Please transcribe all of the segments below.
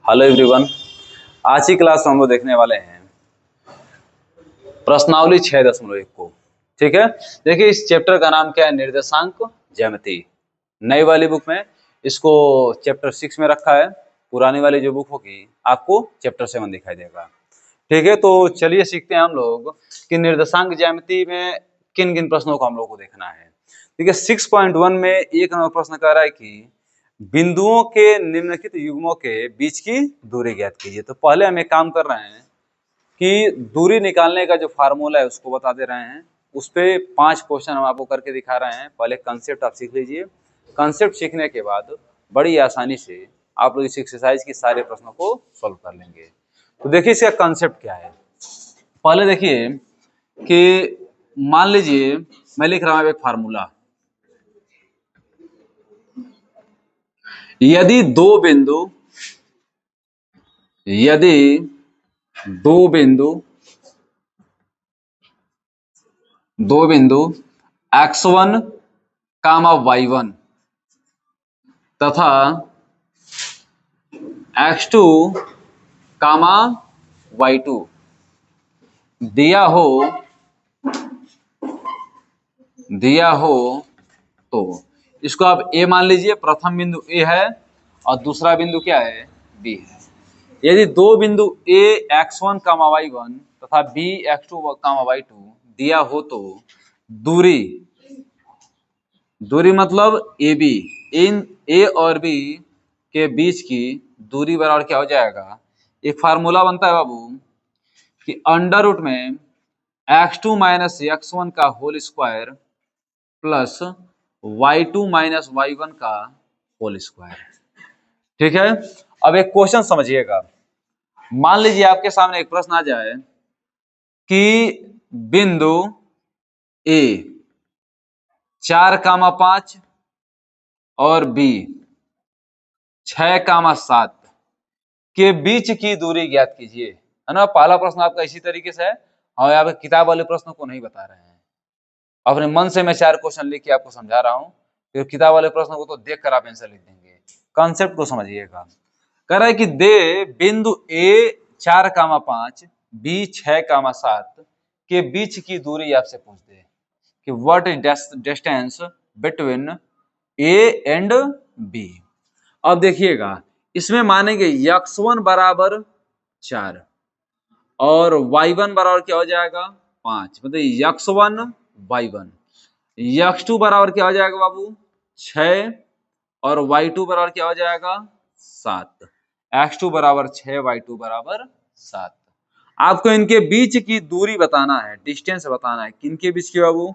Hello everyone. आज की class में हम लोग देखने वाले हैं प्रश्नावली 6.1 को। ठीक है, देखिए इस चैप्टर का नाम क्या है, निर्देशांक ज्यामिति। नई वाली बुक में इसको चैप्टर 6 में रखा है, पुरानी वाली जो बुक होगी आपको चैप्टर 7 दिखाई देगा। ठीक है, तो चलिए सीखते हैं हम लोग कि निर्देशांक ज्यामिति में किन किन प्रश्नों को हम लोग को देखना है। ठीक है, 6.1 में एक नंबर प्रश्न कह रहा है कि बिंदुओं के निम्नलिखित युग्मों के बीच की दूरी ज्ञात कीजिए। तो पहले हम एक काम कर रहे हैं कि दूरी निकालने का जो फार्मूला है उसको बता दे रहे हैं। उस पे 5 क्वेश्चन हम आपको करके दिखा रहे हैं। पहले कंसेप्ट आप सीख लीजिए। कंसेप्ट सीखने के बाद बड़ी आसानी से आप लोग इस एक्सरसाइज के सारे प्रश्नों को सॉल्व कर लेंगे। तो देखिए इसका कंसेप्ट क्या है। पहले देखिए कि मान लीजिए मैं लिख रहा हूं एक फार्मूला। यदि दो बिंदु x1 कामा y1 तथा x2 कामा y2 दिया हो तो इसको आप A मान लीजिए। प्रथम बिंदु A है और दूसरा बिंदु क्या है, B है। यदि दो बिंदु A x1 कामा y1 तथा B x2 कामा y2 दिया हो तो दूरी मतलब AB, इन A और B के बीच की दूरी बराबर क्या हो जाएगा, एक फार्मूला बनता है बाबू कि अंडर रूट में x2 माइनस x1 का whole square plus y2 minus y1 का होल स्क्वायर। ठीक है, अब एक क्वेश्चन समझिएगा। मान लीजिए आपके सामने एक प्रश्न आ जाए कि बिंदु A 4,5 और B 6,7 के बीच की दूरी ज्ञात कीजिए। है ना, पहला प्रश्न आपका इसी तरीके से है और आप किताब वाले प्रश्न को नहीं बता रहे हैं। अपने मन से मैं 4 क्वेश्चन लिख के आपको समझा रहा हूं, फिर किताब वाले प्रश्न को तो देखकर आप आंसर लिख देंगे। कॉन्सेप्ट को समझिएगा। कह रहा है कि दे बिंदु A 4,5 B 6,7 के बीच की दूरी आपसे पूछ दे कि what is distance between A and B। अब देखिएगा इसमें मानेंगे x1 बराबर 4 और y1 बराबर क्या हो जाएगा 5, मतलब x1 y1। x2 बराबर क्या हो जाएगा बाबू 6 और y2 बराबर क्या हो जाएगा 7। x2 बराबर 6 y2 बराबर 7। आपको इनके बीच की दूरी बताना है, डिस्टेंस बताना है। किनके बीच की बाबू,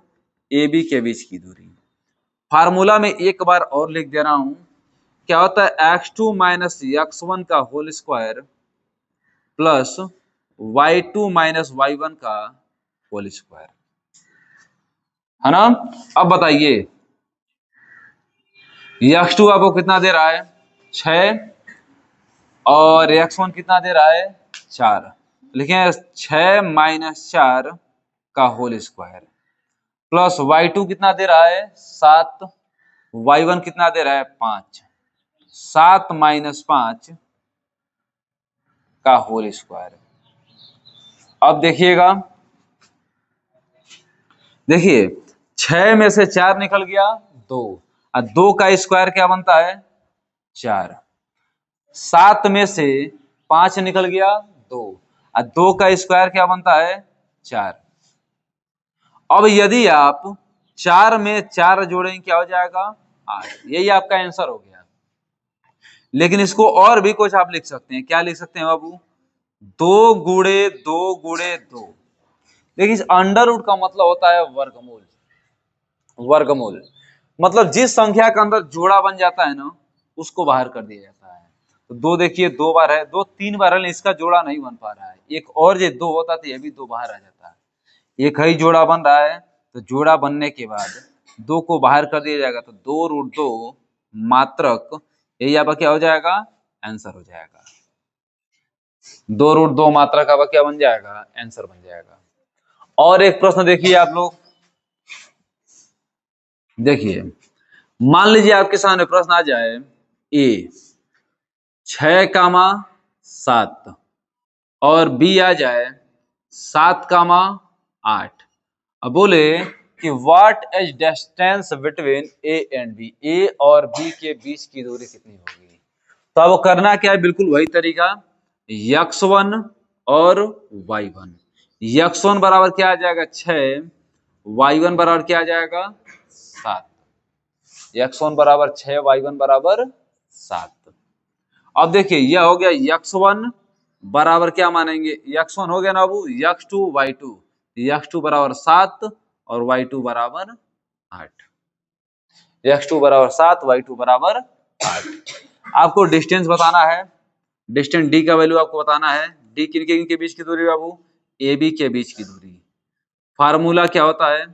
ए बी के बीच की दूरी। फार्मूला में एक बार और लिख दे रहा हूं, क्या होता है x2 माइनस x1 का whole square plus y2 minus y1 का होल स्क्वायर, है ना। अब बताइए x2 आपको कितना दे रहा है 6 और x1 कितना दे रहा है 4। लिखें 6 माइनस 4 का होल स्क्वायर प्लस y2 कितना दे रहा है 7, y1 कितना दे रहा है 5, 7 माइनस 5 का होल स्क्वायर। अब देखिएगा, देखिए 6 में से 4 निकल गया 2 और 2 का स्क्वायर क्या बनता है 4। 7 में से 5 निकल गया 2 और 2 का स्क्वायर क्या बनता है 4। अब यदि आप 4 में 4 जोड़ेंगे क्या हो जाएगा 8। यही आपका आंसर हो गया। लेकिन इसको और भी कुछ आप लिख सकते हैं। क्या लिख सकते हैं बाबू, 2 गुणे 2 गुणे 2। देखिए इस अंडर रूट का मतलब होता है वर्गमूल। वर्गमूल मतलब जिस संख्या के अंदर जोड़ा बन जाता है ना उसको बाहर कर दिया जाता है। तो 2 देखिए 2 बार है, 2 3 बार है, इसका जोड़ा नहीं बन पा रहा है। एक और जो 2 होता तो ये भी 2 बाहर आ जाता है। एक ही जोड़ा बन रहा है, तो जोड़ा बनने के बाद 2 को बाहर कर दिया जाएगा तो 2√2 मात्रक, यही आपका क्या हो जाएगा आंसर हो जाएगा। 2√2 मात्रक आपका क्या बन जाएगा आंसर बन जाएगा। और एक प्रश्न देखिए आप लोग, देखिए मान लीजिए आपके सामने प्रश्न आ जाए A 6, 7 और बी आ जाए 7,8। अब बोले कि what is distance between A and B, A और बी के बीच की दूरी कितनी होगी। तो अब करना क्या है, बिल्कुल वही तरीका, x1 और y1। x1 बराबर क्या आ जाएगा 6, y1 बराबर क्या आ जाएगा 7। x1 बराबर 6, y1 बराबर 7। अब देखिए यह हो गया x1 बराबर क्या मानेंगे, x1 हो गया ना बाबू x2 y2, x2 बराबर 7 और y2 बराबर 8। x2 बराबर 7, y2 बराबर 8। आपको डिस्टेंस बताना है, डिस्टेंस d का वैल्यू आपको बताना है। d किनके बीच की दूरी बाबू, ए बी के बीच की दूरी। फार्मूला क्या होता है,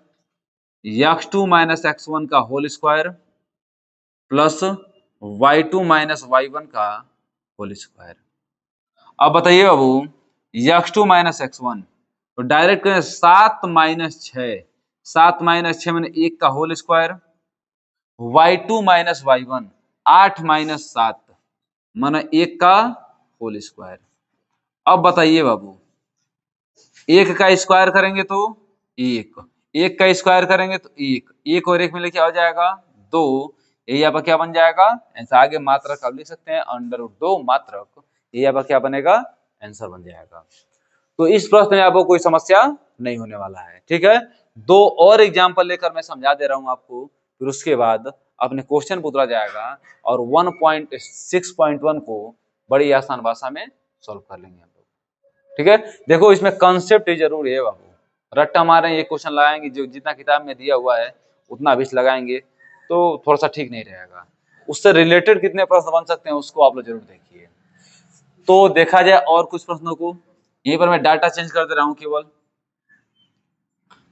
x2 माइनस x1 का whole square plus y2 minus y1 का होल स्क्वायर। अब बताइए बाबू x2 माइनस x1, तो डायरेक्ट करें 7 माइनस 6, 7 माइनस 6 मैंने 1 का whole square, y2 minus y1 8 minus 7 माना 1 का होल स्क्वायर। अब बताइए बाबू 1 का स्क्वायर करेंगे तो 1, 1 का स्क्वायर करेंगे तो 1, 1 और 1 मिले क्या हो जाएगा 2। ये यहाँ पर क्या बन जाएगा आंसर, आगे मात्रक आप लिख सकते हैं √2 मात्रक, ये यहाँ पर क्या बनेगा आंसर बन जाएगा। तो इस प्रश्न में आपको कोई समस्या नहीं होने वाला है, ठीक है। 2 और एग्जाम्पल लेकर मैं समझा दे रहा हूं आपको, फिर उसके बाद अपने क्वेश्चन पूछा जाएगा और 1.6.1 को बड़ी आसान भाषा में सॉल्व कर लेंगे हम लोग, ठीक है। देखो इसमें कंसेप्ट ही जरूरी है बाबू, रट्टा मारे ये क्वेश्चन लगाएंगे, जो जितना किताब में दिया हुआ है उतना भी लगाएंगे तो थोड़ा सा ठीक नहीं रहेगा। उससे रिलेटेड कितने प्रश्न बन सकते हैं उसको आप लोग जरूर देखिए। तो देखा जाए और कुछ प्रश्नों को, यहीं पर मैं डाटा चेंज कर दे रहा हूं केवल,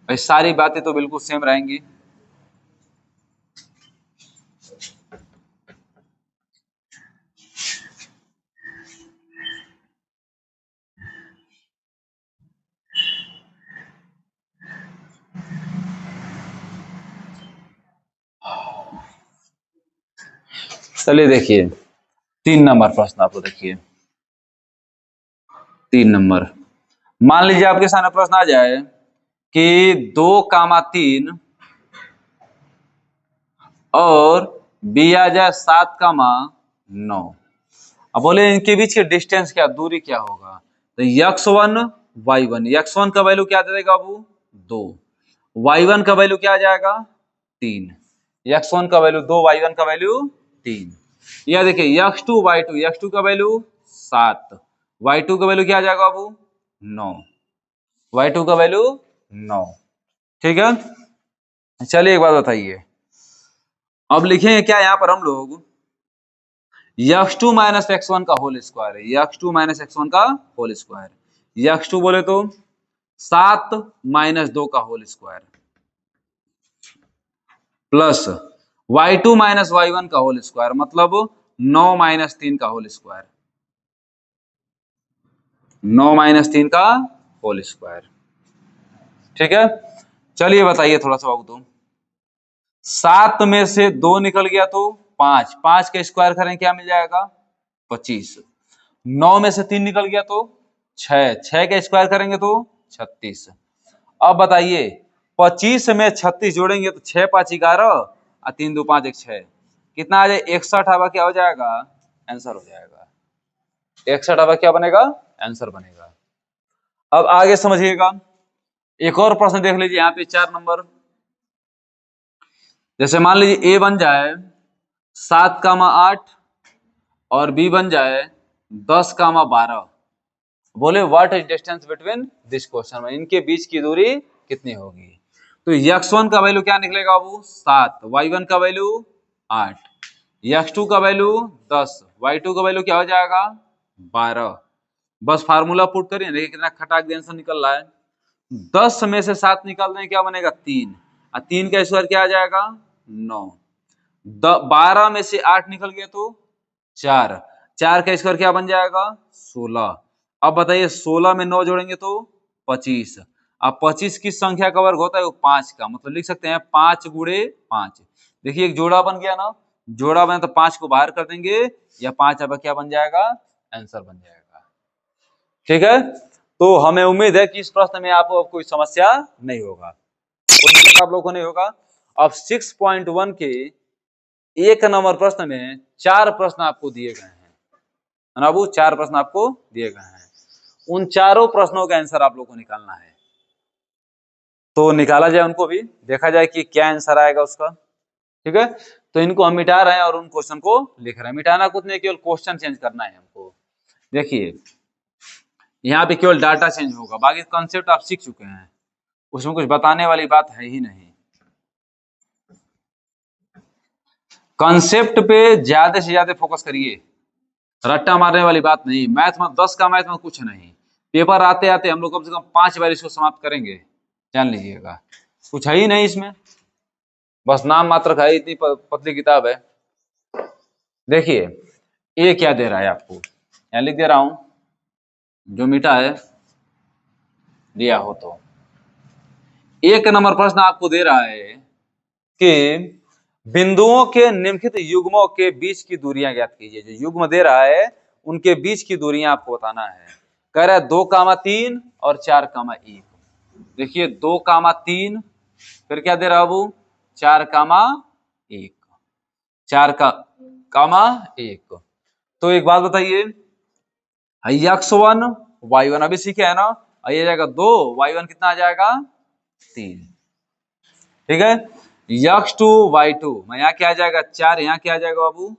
भाई सारी बातें तो बिल्कुल सेम रहेंगी। चलिए देखिए 3 नंबर प्रश्न आपको, देखिए 3 नंबर, मान लीजिए आपके सामने प्रश्न आ जाए कि 2,3 और बी आ जाए 7,9। अब बोले इनके बीच की डिस्टेंस क्या, दूरी क्या होगा। तो x1 y1, x1 का वैल्यू क्या दे देगा बाबू 2, y1 का वैल्यू क्या आ जाएगा 3, x1 का वैल्यू 2, y1 का वैल्यू 3। यह देखिए x2 y2, x2 का वैल्यू 7, y2 का वैल्यू क्या आ जाएगा बाबू 9, y2 का वैल्यू 9, ठीक है। चलिए एक बात बताइए, अब लिखेंगे क्या यहाँ पर हम लोग, x2 माइनस x1 का होल स्क्वायर है, x2 माइनस x1 का होल स्क्वायर, x2 बोले तो 7 माइनस 2 का whole square plus y2 minus y1 का होल स्क्वायर, मतलब 9 माइनस 3 का होल स्क्वायर, 9 माइनस 3 का होल स्क्वायर, ठीक है। चलिए बताइए थोड़ा सा बाबू, तो 7 में से 2 निकल गया तो 5, 5 का स्क्वायर करें क्या मिल जाएगा 25, 9 में से 3 निकल गया तो 6, 6 का स्क्वायर करेंगे तो 36। अब बताइए 25 में 36 जोड़ेंगे तो 6 5 11 और 3 2 5 1 6, कितना आ जाए 61। आवा क्या हो जाएगा आंसर हो जाएगा 61। आवा क्या बनेगा आंसर बनेगा। अब आगे समझिएगा, एक और प्रश्न देख लीजिए यहाँ पे 4 नंबर, जैसे मान लीजिए ए बन जाए 7,8 और बी बन जाए 10,12। बोले what is distance between this question, इनके बीच की दूरी कितनी होगी। तो x1 का वैल्यू क्या निकलेगा बाबू 7, y1 का वैल्यू 8, x2 का वैल्यू 10, y2 का वैल्यू क्या हो जाएगा 12। बस फार्मूला पुट करिए, देखिए कितना खटाक आंसर निकल रहा है। 10 में से 7 निकाल दें क्या बनेगा 3, और 3 का स्क्वायर क्या आ जाएगा 9, 12 में से 8 निकल गया तो 4, 4 का स्क्वायर क्या बन जाएगा 16। अब बताइए 16 में 9 जोड़ेंगे तो 25। अब 25 किस संख्या का वर्ग होता है, वो 5 का, मतलब लिख सकते हैं 5 गुणे 5। देखिए एक जोड़ा बन गया ना, जोड़ा बने तो 5 को बाहर कर देंगे या 5 अब क्या बन जाएगा आंसर बन जाएगा। ठीक है, तो हमें उम्मीद है कि इस प्रश्न में आपको कोई समस्या नहीं होगा, आप लोगों को नहीं होगा। अब 6.1 के 1 नंबर प्रश्न में 4 प्रश्न आपको दिए गए हैं, है ना बाबू, 4 प्रश्न आपको दिए गए हैं। उन चारों प्रश्नों का आंसर आप लोग को निकालना है, तो निकाला जाए, उनको भी देखा जाए कि क्या आंसर आएगा उसका। ठीक है, तो इनको हम मिटा रहे हैं और उन क्वेश्चन को लिख रहे हैं। मिटाना कुछ नहीं, केवल क्वेश्चन चेंज करना है हमको। देखिए यहाँ पे केवल डाटा चेंज होगा, बाकी कॉन्सेप्ट आप सीख चुके हैं, उसमें कुछ बताने वाली बात है ही नहीं। कॉन्सेप्ट पे ज्यादा से ज्यादा फोकस करिए, रट्टा मारने वाली बात नहीं। मैथ में 10 का मैथ में कुछ नहीं, पेपर आते आते हम लोग कम से कम 5 बार इसको समाप्त करेंगे, जान लीजिएगा। कुछ है ही नहीं इसमें, बस नाम मात्र का है, इतनी पतली किताब है। देखिए ये क्या दे रहा है आपको, यहाँ लिख दे रहा हूं, जो मीठा है दिया हो तो 1 नंबर प्रश्न आपको दे रहा है कि बिंदुओं के निम्नलिखित युग्मों के बीच की दूरियां ज्ञात कीजिए। जो युग्म दे रहा है उनके बीच की दूरियां आपको बताना है। कह रहा है 2,3 और 4,1। देखिए 2,3, फिर क्या दे रहा है बाबू, 4,1, 4,1। तो एक बात बताइए, x1 y1 अभी सीखे है ना, ये जाएगा 2, y1 कितना आ जाएगा 3। ठीक है, x2 y2 में यहाँ क्या आ जाएगा 4, यहाँ क्या आ जाएगा बाबू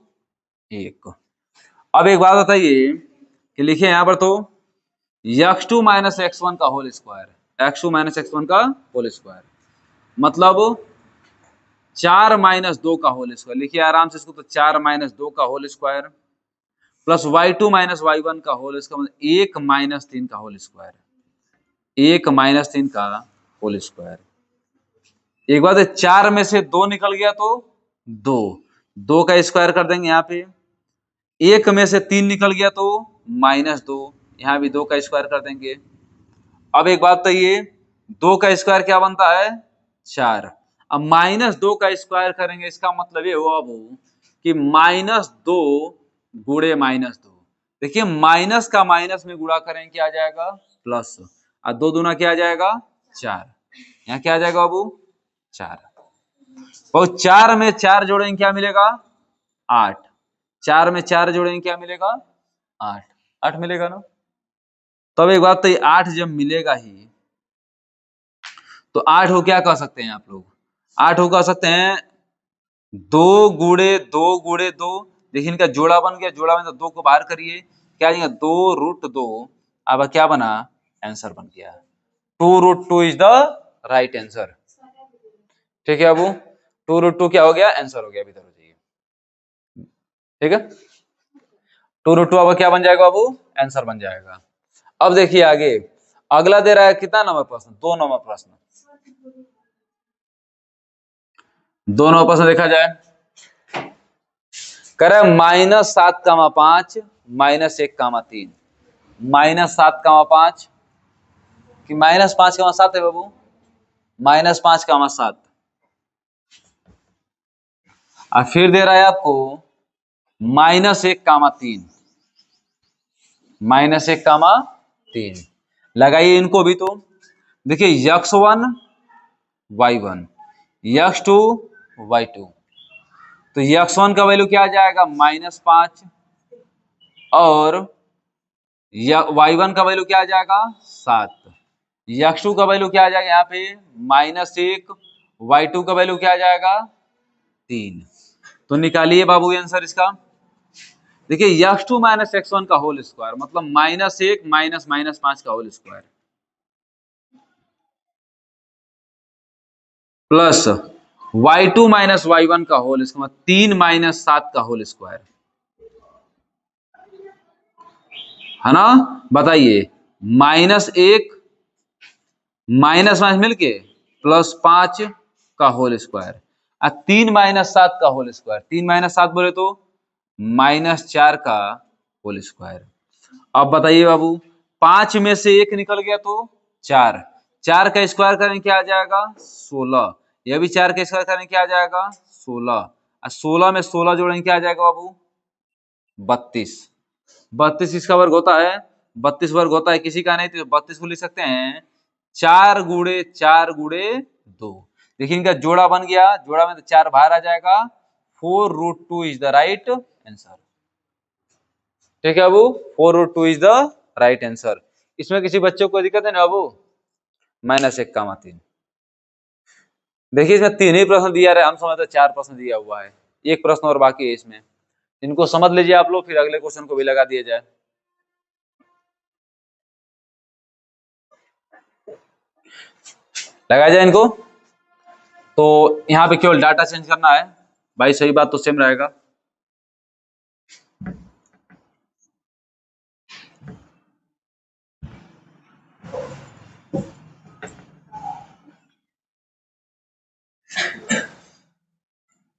1। अब एक बात बताइए कि लिखे यहाँ पर, तो x2 माइनस x1 का whole square, x2 minus x1 का होल स्क्वायर मतलब 4 माइनस 2 का होल स्क्वायर। लिखिए आराम से इसको, तो 4 माइनस 2 का whole square plus y2 minus y1 का होल स्क्वायर, मतलब 1 माइनस 3 का होल स्क्वायर, 1 माइनस 3 का होल स्क्वायर। एक बात है, 4 में से 2 निकल गया तो 2, 2 का स्क्वायर कर देंगे यहाँ पे। 1 में से 3 निकल गया तो -2, यहाँ भी 2 का स्क्वायर कर देंगे। अब एक बात बताइए, 2 का स्क्वायर क्या बनता है 4, अब -2 का स्क्वायर करेंगे, इसका मतलब ये हुआ कि -2 गुणे -2। देखिए माइनस का माइनस में गुणा करेंगे क्या आ जाएगा प्लस, और 2 दूना क्या आ जाएगा 4, यहाँ क्या आ जाएगा बाबू 4। और 4 में 4 जोड़ेंगे क्या मिलेगा 8, 4 में 4 जोड़ेंगे क्या मिलेगा 8, 8 मिलेगा ना। तब एक बात, तो ये 8 जब मिलेगा ही, तो 8 को क्या कह सकते हैं आप लोग, 8 को कह सकते हैं 2 गुणे 2 गुणे 2। देखिए इनका जोड़ा बन गया, जोड़ा में तो 2 को बाहर करिए, क्या आ जाएगा 2√2। अब क्या बना, आंसर बन गया 2√2 इज द राइट आंसर। ठीक है बाबू, 2√2 क्या हो गया आंसर हो गया, इधर हो जाइए। ठीक है, 2√2 अब क्या बन जाएगा बाबू, आंसर बन जाएगा। अब देखिए आगे, अगला दे रहा है कितना नंबर प्रश्न, 2 नंबर प्रश्न। 2 नंबर प्रश्न देखा जाए, कह रहा है -7,5 -1,3, -7,5 कि -5,7 है बाबू, -5,7। और फिर दे रहा है आपको -1,3, -1,3। लगाइए इनको भी, तो देखिए x1 y1 x2 y2, तो x1 का वैल्यू क्या आ जाएगा -5 और y1 का वैल्यू क्या आ जाएगा 7, x2 का वैल्यू क्या आ जाएगा यहाँ पे -1, y2 का वैल्यू क्या आ जाएगा 3। तो निकालिए बाबू आंसर इसका। देखिए x2 माइनस x1 का होल स्क्वायर मतलब -1 माइनस -5 का whole square plus y2 minus y1 का होल स्क्वायर 3 माइनस 7 का होल स्क्वायर, है ना। बताइए -1 माइनस मिलके +5 का होल स्क्वायर और 3 माइनस 7 का होल स्क्वायर, 3 माइनस 7 बोले तो -4 का होल स्क्वायर। अब बताइए बाबू 5 में से 1 निकल गया तो 4, 4 का स्क्वायर करें क्या आ जाएगा 16, यह भी 4 का स्क्वायर करें क्या आ जाएगा 16, और 16 में 16 जोड़ेंगे क्या आ जाएगा बाबू 32, 32 इसका वर्ग होता है 32 वर्ग होता है, किसी का नहीं, तो 32 को लिख सकते हैं 4 गुणे 2। देखिए इनका जोड़ा बन गया, जोड़ा में तो 4 बाहर आ जाएगा, 4√2 इज द राइट आंसर। ठीक है बाबू, 4√2 इज द राइट आंसर। इसमें किसी बच्चों को दिक्कत है ना बाबू? -1, 3। देखिए इसमें 3 ही प्रश्न दिया है, हम समझते 4 प्रश्न दिया हुआ है, एक प्रश्न और बाकी है इसमें। इनको समझ लीजिए आप लोग, फिर अगले क्वेश्चन को भी लगा दिया जाए। लगा जाए इनको। तो यहाँ पे केवल डाटा चेंज करना है भाई, सही बात तो सेम रहेगा।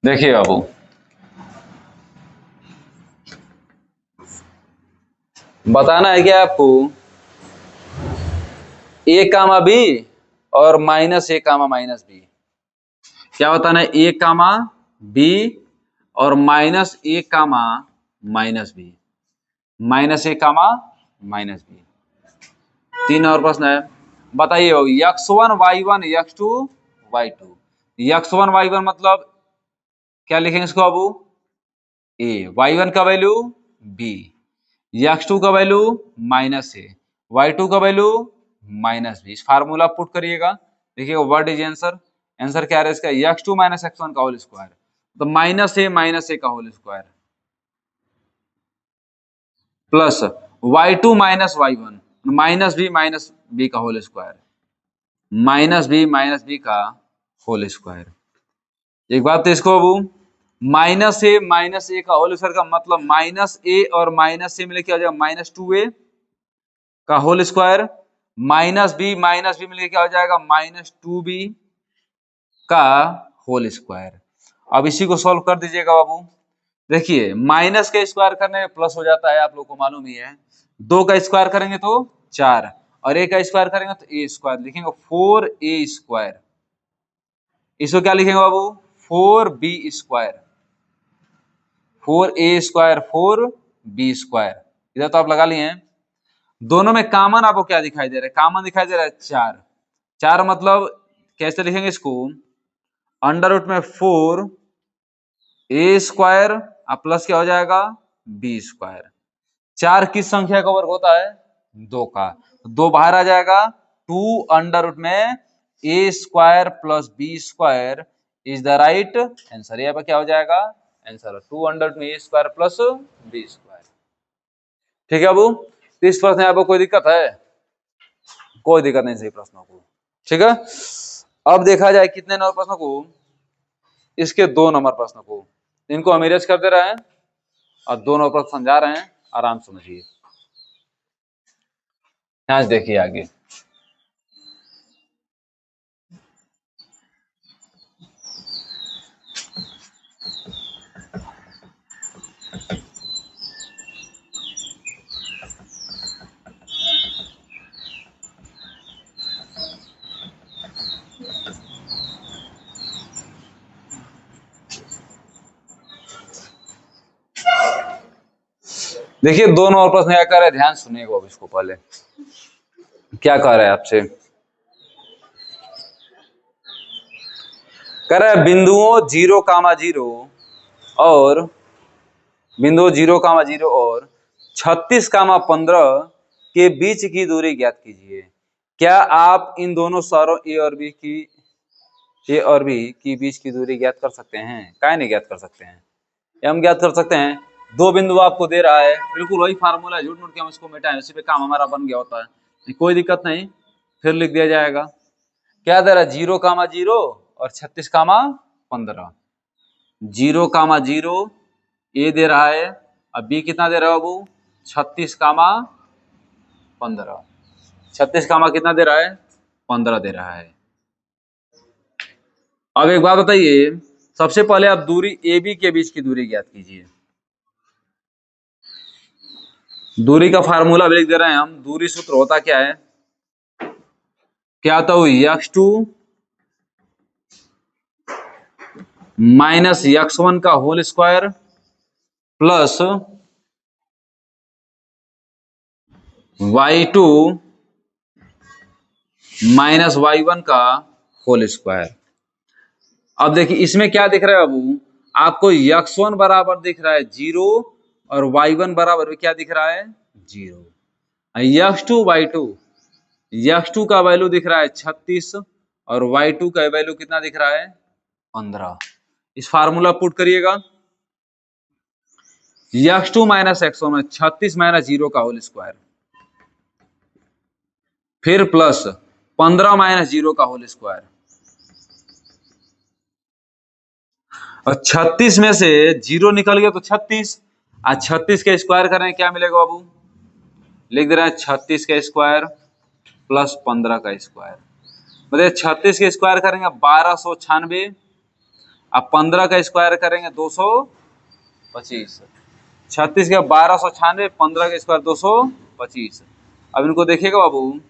देखिए बाबू, बताना है क्या आपको, a कामा बी और -a, क्या बताना है, a कामा बी और -a, -b, -a, तीन और प्रश्न है। बताइए x1 y1 x2 y2, x1 y1 मतलब क्या लिखेंगे इसको बाबू, a, y1 का वैल्यू b, x2 का वैल्यू -a, y2 का वैल्यू -b। इस फार्मूला पुट करिएगा, देखिएगा व्हाट इज आंसर। आंसर क्या है इसका, x2 - x1 का होल स्क्वायर, तो -a का whole square plus y2 - y1 -b का होल स्क्वायर, -b का होल स्क्वायर। एक बात तो इसको बाबू, -a का होल स्क्वायर का मतलब -a और -a मिले क्या हो जाएगा, -2a का होल स्क्वायर, -b मिले क्या हो जाएगा, -2b का होल स्क्वायर। अब इसी को सॉल्व कर दीजिएगा बाबू। देखिए माइनस का स्क्वायर करने में प्लस हो जाता है, आप लोग को मालूम ही है। 2 का स्क्वायर करेंगे तो 4, और a का स्क्वायर करेंगे तो a स्क्वायर, लिखेंगे 4a स्क्वायर। इसको क्या लिखेंगे बाबू, 4b square, 4a square 4b square. इधर तो आप लगा लिए हैं। दोनों में कॉमन आपको क्या दिखाई दे रहा है, कॉमन दिखाई दे रहा है 4। 4 मतलब कैसे लिखेंगे इसको, अंडर रूट में 4a स्क्वायर और प्लस क्या हो जाएगा, b स्क्वायर। 4 किस संख्या का वर्ग होता है, 2 का, 2 बाहर आ जाएगा, 2 अंडर रूट में a square plus b square is the right answer. यहाँ पर क्या हो जाएगा आंसर, 2 अंडर रूट में a square plus b square. ठीक है बाबू, तो इस प्रश्न में आपको कोई दिक्कत है, कोई दिक्कत नहीं सही प्रश्नों को। ठीक है, अब देखा जाए कितने नंबर प्रश्नों को, इसके 2 नंबर प्रश्नों को, इनको हम इरेज कर दे रहे हैं और 2 नंबर प्रश्न समझा रहे हैं, आराम से समझिए। यहाँ देखिए आगे, देखिए 2 नंबर प्रश्न क्या कर रहे हैं, ध्यान सुनिएगा अब इसको। पहले क्या कह रहे हैं आपसे, कह रहा है बिंदुओं 0,0 और बिंदु 0,0 और 36,15 के बीच की दूरी ज्ञात कीजिए। क्या आप इन दोनों शहरों ए और बी की बीच की दूरी ज्ञात कर सकते हैं? क्या नहीं ज्ञात कर सकते हैं, हम ज्ञात कर सकते हैं। 2 बिंदु आपको दे रहा है, बिल्कुल वही फार्मूला है, झूठ मूठ के हम इसको मिटाएं, उसी पे काम हमारा बन गया होता है, कोई दिक्कत नहीं, फिर लिख दिया जाएगा। क्या दे रहा है, 0,0 और 36,15। 0,0 ए दे रहा है, अब बी कितना दे रहा है बाबू, 36,15। 36 कितना दे रहा है, 15 दे रहा है। अब एक बात बताइए, सबसे पहले आप दूरी ए बी के बीच की दूरी ज्ञात कीजिए। दूरी का फार्मूला भी लिख दे रहे हैं हम। दूरी सूत्र होता क्या है, क्या होता है, x2 माइनस x1 का whole square plus y2 minus y1 का होल स्क्वायर। अब देखिए इसमें क्या दिख रहा है बाबू, आपको x1 बराबर दिख रहा है 0 और y1 बराबर भी क्या दिख रहा है 0। x2 का वैल्यू दिख रहा है 36 और y2 का वैल्यू कितना दिख रहा है 15। इस फार्मूला पुट करिएगा, x2 माइनस x1 36 माइनस 0 का होल स्क्वायर, फिर प्लस 15 माइनस 0 का होल स्क्वायर, और 36 में से 0 निकल गया तो 36, आज 36 का स्क्वायर करें क्या मिलेगा बाबू, लिख दे रहे हैं 36 का स्क्वायर प्लस 15 का स्क्वायर, मतलब 36 का स्क्वायर करेंगे 1296, अब 15 का स्क्वायर करेंगे 225। 36 का 1296, 15 का स्क्वायर 225। अब इनको देखिएगा बाबू,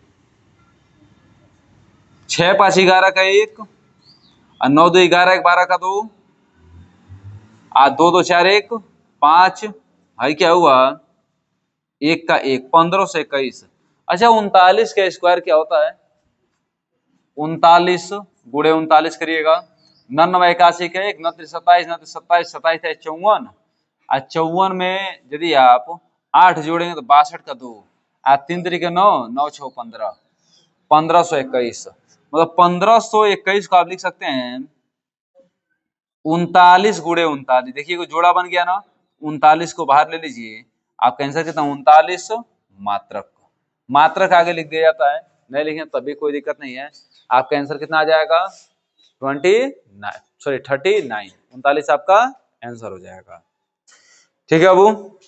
6 5 11 का 1 और 9 2 11 1 12 का 2, आज 2 2 4 1 5, भाई क्या हुआ 1 का 1, 1521। अच्छा 39 का स्क्वायर क्या होता है, 39 गुणे 39 करिएगा, 99 81 का 1, 29 27, 29 27 27 है 54, आज 54 में यदि आप 8 जोड़ेंगे तो 62 का 2, आज 3 तरीके 9 9 6 15, 1521, मतलब 1521 को आप लिख सकते हैं 39 गुणे 39। देखिए कोई जोड़ा बन गया ना, 39 को बाहर ले लीजिए, आपका आंसर कितना 39 मात्रक, मात्रक आगे लिख दिया जाता है, नहीं लिखें तभी कोई दिक्कत नहीं है। आपका आंसर कितना आ जाएगा 39, 39 आपका आंसर हो जाएगा। ठीक है बाबू,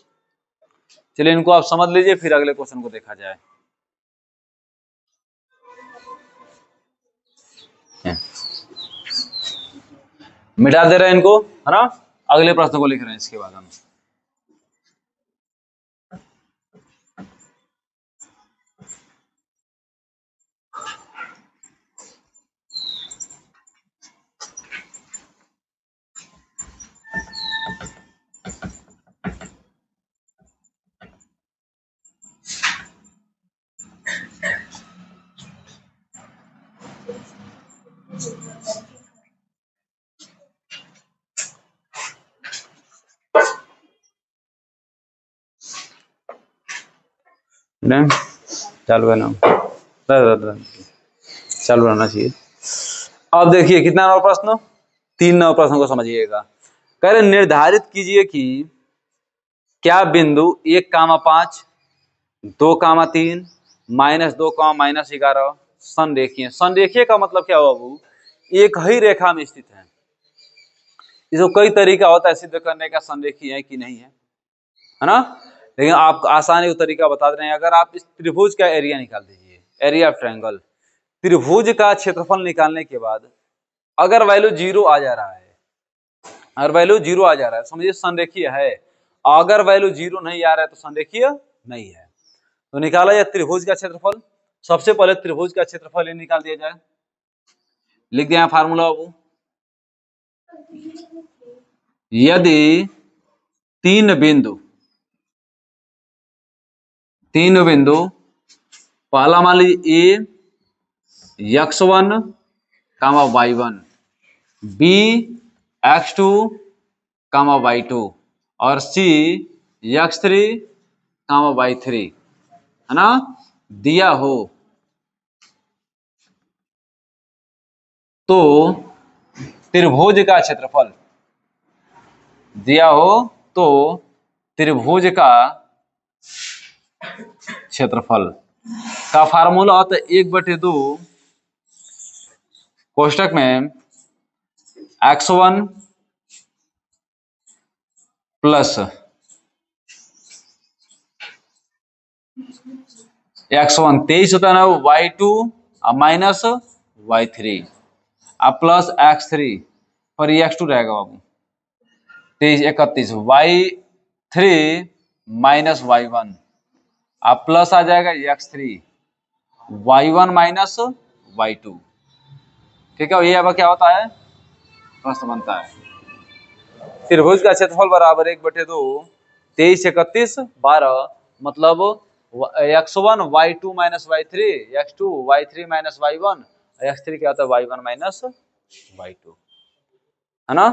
चलिए इनको आप समझ लीजिए, फिर अगले क्वेश्चन को देखा जाए। मिटा दे रहे हैं इनको, है ना, अगले प्रश्न को लिख रहे हैं इसके बाद हम। चालू है ना, चालू रहना चाहिए। अब देखिए कितना नंबर प्रश्न, 3 नंबर प्रश्न को समझिएगा। कह रहे निर्धारित कीजिए कि क्या बिंदु 1,5 2,3 -2 -11 संरेखीय, संरेखीय का मतलब क्या हुआ बाबू, एक ही रेखा में स्थित है। इसको कई तरीका होता है सिद्ध करने का संरेखीय है कि नहीं है ना, लेकिन आप आसानी का तरीका बता रहे हैं। अगर आप इस त्रिभुज का एरिया निकाल दीजिए, एरिया ऑफ ट्रायंगल, त्रिभुज का क्षेत्रफल निकालने के बाद अगर वैल्यू 0 आ जा रहा है, अगर वैल्यू 0 आ जा रहा है समझिए संरेखीय है, अगर वैल्यू 0 नहीं आ रहा है तो संरेखीय नहीं है। तो निकाला जाए त्रिभुज का क्षेत्रफल, सबसे पहले त्रिभुज का क्षेत्रफल निकाल दिया जाए, लिख दिया फार्मूला बाबू, यदि तीन बिंदु पहला मान लीजिए ए x1 y1, B x2 y2 और सी x3 y3, है ना, दिया हो तो त्रिभुज का क्षेत्रफल, दिया हो तो त्रिभुज का क्षेत्रफल का फार्मूला होता है 1/2 कोष्टक में x1 प्लस x1 23 होता है ना, y2 माइनस y3 अब प्लस x3 और ये x2 रहेगा बाबू 23 31, y3 माइनस y1 अब प्लस आ जाएगा x3 y1 माइनस y2। ठीक है, ये अब क्या होता है प्रश्न बनता है त्रिभुज का क्षेत्रफल बराबर 1/2 23 31 12, मतलब x1 y2 minus y3, x2 y3 minus y1, x3 क्या होता है y1 माइनस y2, है ना।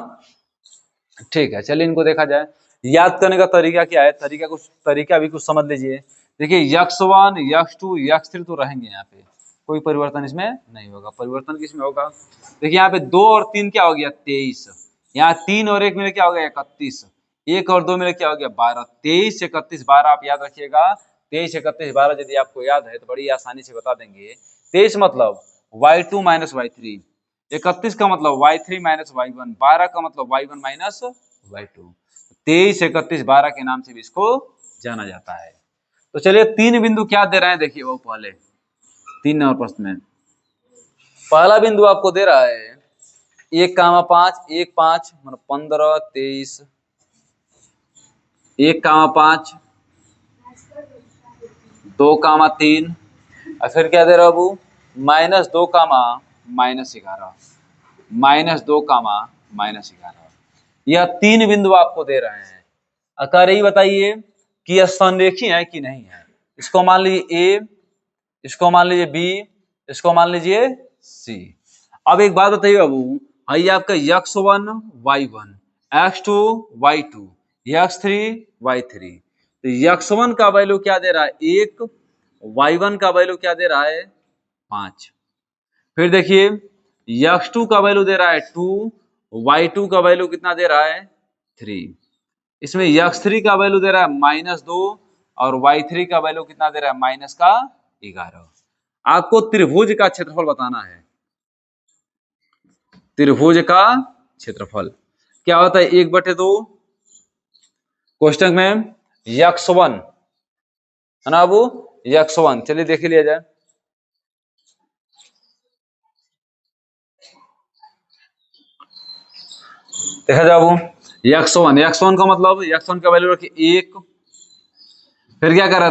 ठीक है, चलिए इनको देखा जाए। याद करने का तरीका क्या है, तरीका भी कुछ समझ लीजिए। देखिए x1 x2 x3 तो रहेंगे यहाँ पे, कोई परिवर्तन इसमें नहीं होगा। परिवर्तन किसमें होगा, देखिए यहाँ पे 2 और 3 क्या हो गया 23, यहाँ 3 और 1 मिले क्या हो गया 31, 1 और 2 मिले क्या हो गया 12, 23 31 12 आप याद रखिएगा। 23 31 12 यदि आपको याद है तो बड़ी आसानी से बता देंगे। 23 मतलब y2 माइनस y3, 31 का मतलब y3 माइनस y1, 12 का मतलब y1 माइनस y2। 23 31 12 के नाम से भी इसको जाना जाता है। तो चलिए 3 बिंदु क्या दे रहे हैं, देखिए वो पहले 3 नंबर प्रश्न में पहला बिंदु आपको दे रहा है 1,5 1 5 मतलब 15 23, 1,5 2,3 और फिर क्या दे रहा है बाबू -2, -11, -2, -11। यह 3 बिंदु आपको दे रहे हैं। अगर ये बताइए कि यह संरेखीय है कि नहीं है। इसको मान लीजिए ए, इसको मान लीजिए बी, इसको मान लीजिए सी। अब एक बात बताइए बाबू, ये आपका x1 y1, x2 y2, x3 y3, तो x1 का वैल्यू क्या दे रहा है 1, y1 का वैल्यू क्या दे रहा है 5। फिर देखिए x2 का वैल्यू दे रहा है 2, y2 का वैल्यू कितना दे रहा है 3। इसमें x3 का वैल्यू दे रहा है -2 और y3 का वैल्यू कितना दे रहा है -11। आपको त्रिभुज का क्षेत्रफल बताना है। त्रिभुज का क्षेत्रफल क्या होता है 1/2 कोष्टक में x1 है ना बाबू, x1 चलिए देख लिया जाए। देखा जाए बाबू x1 का मतलब x1 का वैल्यू रखिए 1, फिर क्या करा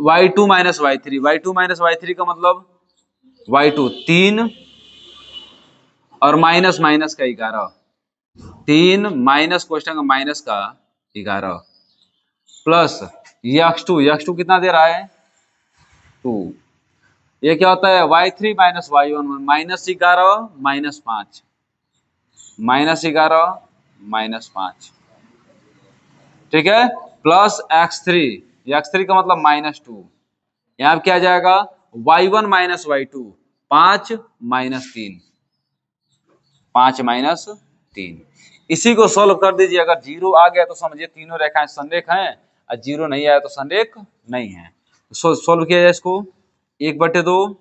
y2 minus y3, y2 minus y3 का मतलब y2 3 और माइनस माइनस का 11, 3 माइनस क्वेश्चन का माइनस का 11 प्लस x2 कितना दे रहा है 2। ये क्या होता है y3 माइनस y1 -11 -5, -11 -5, ठीक है, प्लस x3 का मतलब -2। यहाँ क्या आ जाएगा y1 माइनस y2 5 -3, 5 -3। इसी को सॉल्व कर दीजिए। अगर 0 आ गया तो समझिए तीनों रेखाएं संरेख हैं, और 0 नहीं आया तो संरेख नहीं है। सॉल्व किया जाए इसको 1/2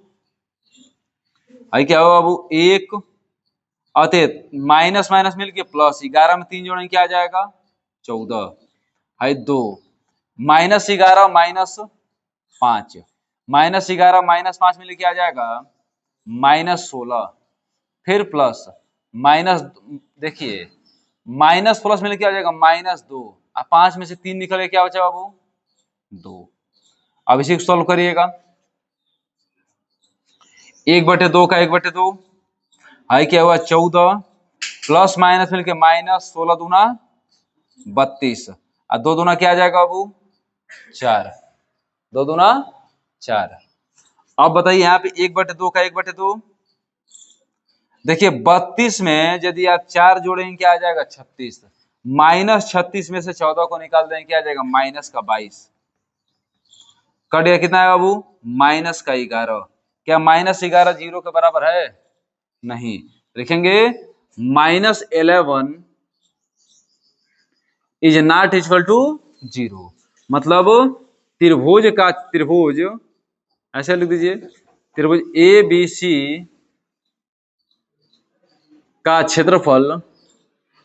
क्या होगा बाबू 1 अतः माइनस माइनस मिल के प्लस 11 में 3 जोड़ेंगे क्या आ जाएगा 14 है 2 -11 -5, -11 -5 मिल के आ जाएगा -16, फिर प्लस माइनस, देखिए माइनस प्लस मिल के आ जाएगा -2 और 5 में से 3 निकले क्या बचा बाबू 2। अब इसी को सॉल्व करिएगा 1/2 का 1/2 है क्या हुआ 14 प्लस माइनस मिलके -16 दूना 32 और 2 दूना क्या आ जाएगा बाबू 4, 2 दूना 4। अब बताइए यहाँ पे 1/2 का 1/2, देखिए 32 में यदि आप 4 जोड़ेंगे क्या आ जाएगा 36, -36 में से 14 को निकाल देंगे क्या आ जाएगा -22, कट गया कितना है बाबू -11। क्या -11 0 के बराबर है नहीं, लिखेंगे -11 इज नॉट इक्वल टू 0। मतलब त्रिभुज ऐसे लिख दीजिए, त्रिभुज ए बी सी का क्षेत्रफल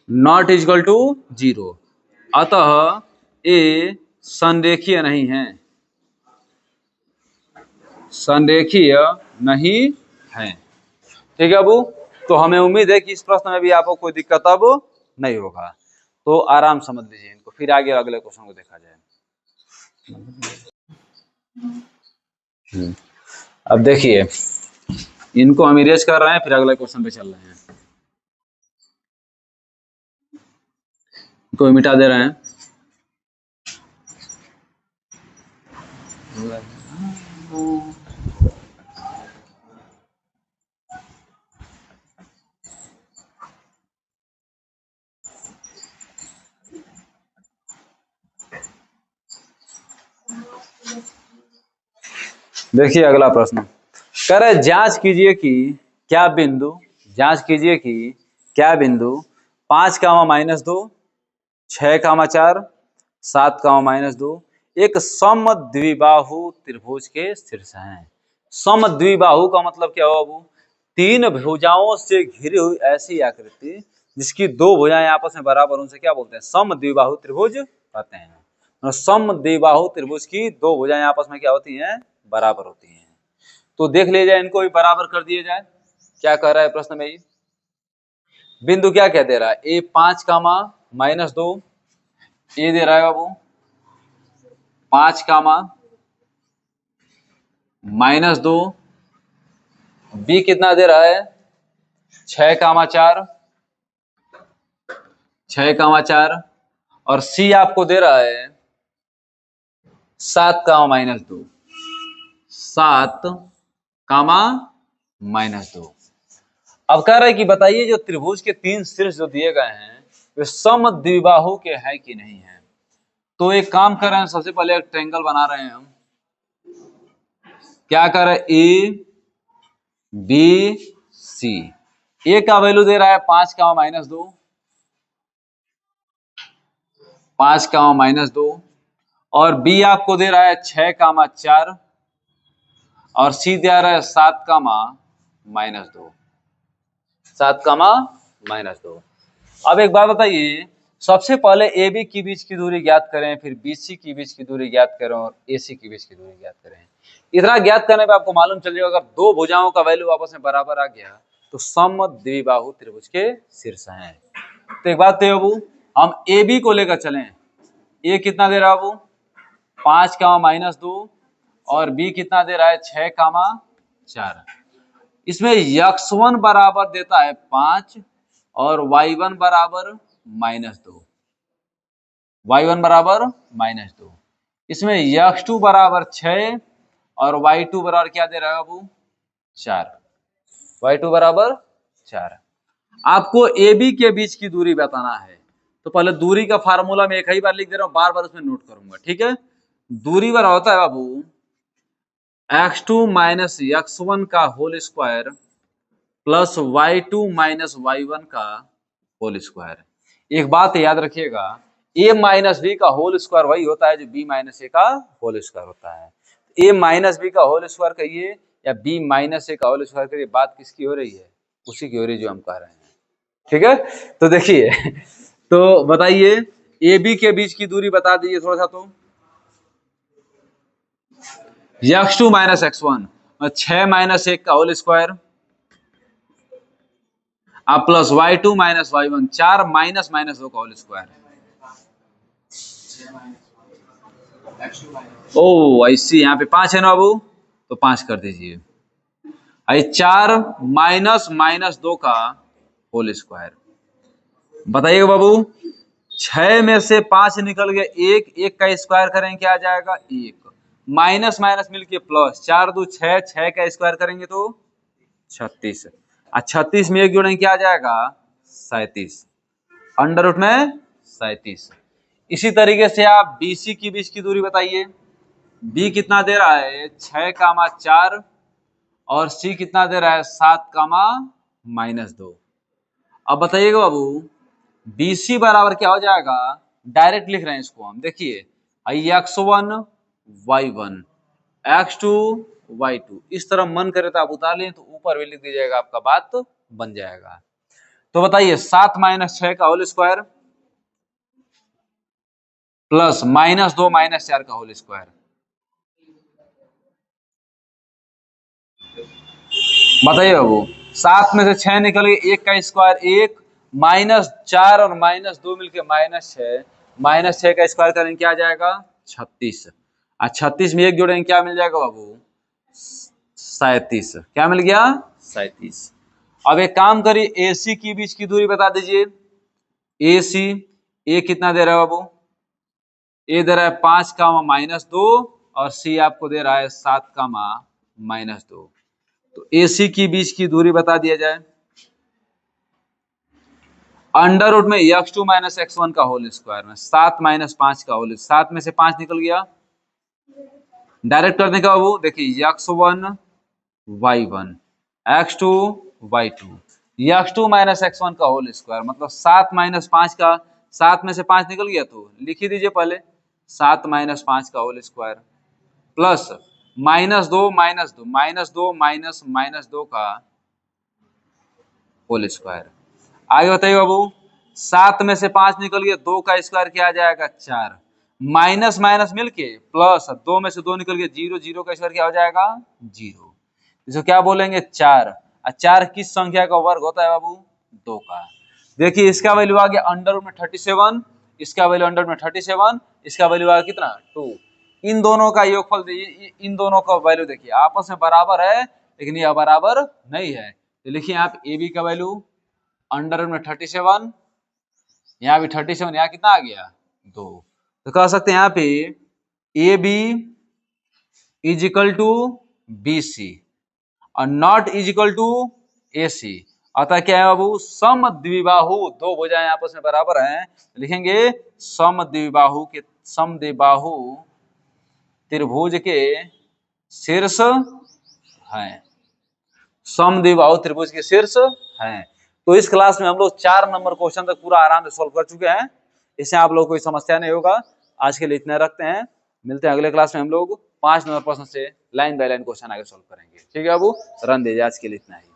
नॉट इक्वल टू 0, अतः ए संरेखीय नहीं है, संरेखीय नहीं है। ठीक है अबू, तो हमें उम्मीद है कि इस प्रश्न में भी आपको कोई दिक्कत अब नहीं होगा, तो आराम समझ लीजिए इनको, फिर आगे अगले क्वेश्चन को देखा जाए। अब देखिए इनको हम इरेज कर रहे हैं, फिर अगले क्वेश्चन पे चल रहे हैं, इनको मिटा दे रहे हैं। देखिए अगला प्रश्न कह रहे जांच कीजिए कि क्या बिंदु जांच कीजिए कि क्या बिंदु 5, -2, 6, 4, 7, -2 एक समद्विबाहु त्रिभुज के शीर्ष हैं। समद्विबाहु का मतलब क्या हुआ बाबू? तीन भुजाओं से घिरी हुई ऐसी आकृति जिसकी दो भुजाएं आपस में बराबर, उनसे क्या बोलते हैं? समद्विबाहु त्रिभुज कहते हैं। और समद्विबाहु त्रिभुज की दो भुजाएं आपस में क्या होती हैं? बराबर होती हैं। तो देख लिया जाए, इनको भी बराबर कर दिया जाए। क्या कह रहा है प्रश्न में? ये बिंदु क्या क्या दे रहा है? ए 5, -2 ये दे रहा है बाबू 5, -2। बी कितना दे रहा है? 6, 4 6, 4 और सी आपको दे रहा है 7, -2 7, -2। अब कह रहा है कि बताइए जो त्रिभुज के तीन शीर्ष जो दिए गए हैं वे समद्विबाहु के हैं कि नहीं है। तो एक काम कर रहे हैं, सबसे पहले एक ट्रायंगल बना रहे हैं हम। क्या कर रहे हैं? A B C. ए का वैल्यू दे रहा है 5, -2 5, -2 और बी आपको दे रहा है 6, 4 और सी दे रहा है 7, -2 7, -2। अब एक बात बताइए, सबसे पहले ए बी के बीच की दूरी ज्ञात करें, फिर बी सी के बीच की दूरी ज्ञात करें और ए सी के बीच की दूरी ज्ञात करें। इतना ज्ञात करने पे आपको मालूम चल जाएगा अगर दो भुजाओं का वैल्यू आपस में बराबर आ गया तो समद्विबाहु त्रिभुज के शीर्ष हैं। तो एक बात है बाबू, हम ए बी को लेकर चलें। ए कितना दे रहा है बाबू? 5, -2 और बी कितना दे रहा है? 6, 4। इसमें x1 बराबर देता है 5 और y1 बराबर -2 y1 बराबर -2। इसमें x2 बराबर 6 और y2 बराबर क्या दे रहा है बाबू? 4 y2 बराबर 4। आपको ए बी के बीच की दूरी बताना है तो पहले दूरी का फार्मूला मैं एक ही बार लिख दे रहा हूं, बार बार उसमें नोट करूंगा, ठीक है। दूरी बराबर होता है बाबू x2 - x1 का whole square plus y2 - y1 का होल स्क्वायर। एक बात याद रखिएगा, a माइनस बी का होल स्क्वायर वही होता है जो b माइनस ए का होल स्क्वायर होता है। a माइनस बी का होल स्क्वायर कहिए या b माइनस ए का होल स्क्वायर कहिए, बात किसकी हो रही है? उसी की हो रही है जो हम कह रहे हैं, ठीक है। तो देखिए तो बताइए ए बी के बीच की दूरी बता दीजिए थोड़ा सा। तो x2 - x1 और 6 - 1 का होल स्क्वायर अब प्लस y2 - y1 4 -2 का होल स्क्वायर। ओ ऐसी यहाँ पे 5 है ना बाबू, तो 5 कर दीजिए। 4 -2 का होल स्क्वायर। बताइएगा बाबू 6 में से 5 निकल गए, एक का स्क्वायर करेंगे क्या आ जाएगा? 1 माइनस माइनस मिलके प्लस 4 2 6 6 का स्क्वायर करेंगे तो 36 और 36 में एक जोड़ेंगे क्या आ जाएगा? 37 अंडर रूट में 37। इसी तरीके से आप BC की बीच की दूरी बताइए। B कितना दे रहा है? 6, 4 और C कितना दे रहा है? 7, -2। अब बताइएगा बाबू BC बराबर क्या हो जाएगा? डायरेक्ट लिख रहे हैं इसको हम, देखिए x1 y1 x2 y2, इस तरह मन करे तो आप उतार लें तो ऊपर भी लिख दीजिएगा, आपका बात बन जाएगा। तो बताइए 7 - 6 का होल स्क्वायर प्लस -2 - 4 का होल स्क्वायर। बताइए बाबू 7 में से 6 निकल गए, एक का स्क्वायर 1 -4 और -2 मिलके -6 -6 का स्क्वायर करेंगे क्या आ जाएगा? 36 और 36 में एक जोड़ेंगे क्या मिल जाएगा बाबू? 37। क्या मिल गया? 37। अब एक काम करिए AC की बीच की दूरी बता दीजिए। AC ए कितना दे रहा है बाबू? ए दे रहा है 5, -2 और सी आपको दे रहा है 7 -2। तो AC की बीच की दूरी बता दिया जाए। अंडर रूट में x2 - x1 का होल स्क्वायर में 7 - 5 का होल, 7 में से 5 निकल गया, डायरेक्ट करने का वो देखिए x1 y1 x2 y2 x2 - x1 का होल स्क्वायर मतलब 7 - 5 का, 7 में से 5 निकल गया तो लिख ही दीजिए पहले 7 - 5 का होल स्क्वायर प्लस -2 का होल स्क्वायर। आगे बताइए बाबू, 7 में से 5 निकल गया, 2 का स्क्वायर क्या आ जाएगा 4, माइनस माइनस मिलके प्लस, 2 में से 2 निकल गया 0, 0 का स्क्वायर क्या हो जाएगा 0। इसको क्या बोलेंगे 4। 4 किस संख्या का वर्ग होता है बाबू 2 का। देखिए इसका वैल्यू आ गया अंडर रूट में 37, इसका वैल्यू अंडर रूट में 37, इसका वैल्यू आ गया कितना 2। इन दोनों का योगफल देखिए, इन दोनों का वैल्यू देखिए आपस में बराबर है लेकिन यह बराबर नहीं है। तो लिखिए आप ए बी का वैल्यू अंडर रूट में 37, यहाँ भी 37, यहाँ कितना आ गया 2। तो कह सकते हैं यहाँ पे A B is equal to B C और not is equal to A C. अतः क्या है बाबू सम द्विबाहु, दो भुजाएं आपस में बराबर हैं, लिखेंगे सम द्विबाहु के, सम द्विबाहु त्रिभुज के शीर्ष हैं, सम द्विबाहु त्रिभुज के शीर्ष हैं। तो इस क्लास में हम लोग 4 नंबर क्वेश्चन तक पूरा आराम से सॉल्व कर चुके हैं, इससे आप लोग को कोई समस्या नहीं होगा। आज के लिए इतना रखते हैं, मिलते हैं अगले क्लास में, हम लोग 5 नंबर प्रश्न से लाइन बाय लाइन क्वेश्चन आगे सॉल्व करेंगे। ठीक है बाबू, रन दीजिए, आज के लिए इतना ही।